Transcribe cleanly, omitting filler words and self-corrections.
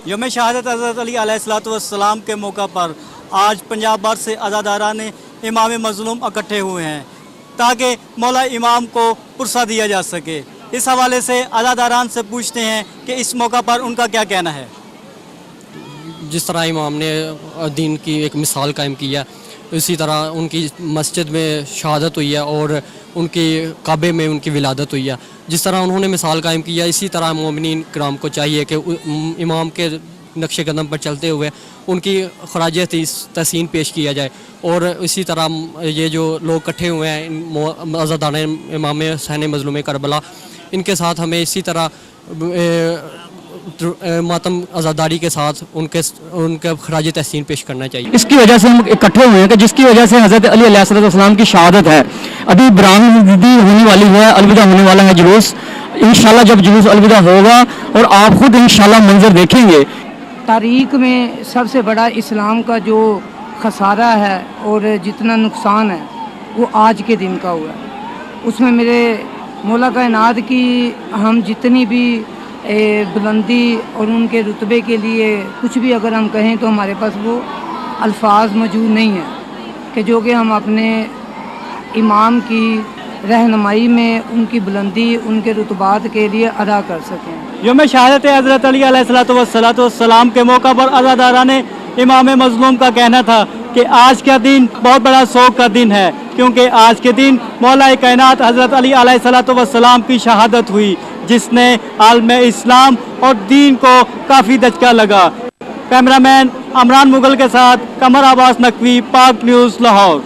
یوم شہادت حضرت علی علیہ الصلوۃ والسلام کے موقع پر آج پنجاب بھر سے عزاداران امام مظلوم اکٹھے ہوئے ہیں تاکہ مولا امام کو پرسہ دیا جا سکے۔ اس حوالے سے عزاداران سے پوچھتے ہیں کہ اس موقع پر ان کا کیا کہنا ہے۔ جس طرح امام نے دین کی ایک مثال قائم کی ہے، اسی طرح ان کی مسجد میں شہادت ہوئی ہے اور ان کی کعبے میں ان کی ولادت ہوئی ہے۔ جس طرح انہوں نے مثال قائم کی ہے، اسی طرح مومنین کرام کو چاہیے کہ امام کے نقش قدم پر چلتے ہوئے ان کی خراج تحسین پیش کیا جائے، اور اسی طرح یہ جو لوگ اکٹھے ہوئے ہیں عزاداران امام حسین مظلوم کربلا، ان کے ساتھ ہمیں اسی طرح ماتم عزاداری کے ساتھ ان کا خراج تحسین پیش کرنا چاہیے۔ اس کی وجہ سے ہم اکٹھے ہوئے ہیں کہ جس کی وجہ سے حضرت علی علیہ السلام کی شہادت ہے۔ ابھی برآمدی ہونے والی ہے، الوداع ہونے والا ہے جلوس۔ انشاءاللہ جب جلوس الوداع ہوگا اور آپ خود انشاءاللہ منظر دیکھیں گے۔ تاریخ میں سب سے بڑا اسلام کا جو خسارہ ہے اور جتنا نقصان ہے وہ آج کے دن کا ہوا ہے۔ اس میں میرے مولا کائنات کی ہم جتنی بھی بلندی اور ان کے رتبے کے لیے کچھ بھی اگر ہم کہیں تو ہمارے پاس وہ الفاظ موجود نہیں ہیں کہ جو کہ ہم اپنے امام کی رہنمائی میں ان کی بلندی ان کے رتبات کے لیے ادا کر سکیں۔ یوم شہادت حضرت علی علیہ الصلوۃ والسلام کے موقع پر عزاداران امام مظلوم کا کہنا تھا کہ آج کا دن بہت بڑا سوگ کا دن ہے، کیونکہ آج کے دن مولا کائنات حضرت علی علیہ الصلوۃ والسلام کی شہادت ہوئی، جس نے عالم اسلام اور دین کو کافی دھچکا لگا۔ کیمرہ مین عمران مغل کے ساتھ قمر عباس نقوی، پاک نیوز، لاہور۔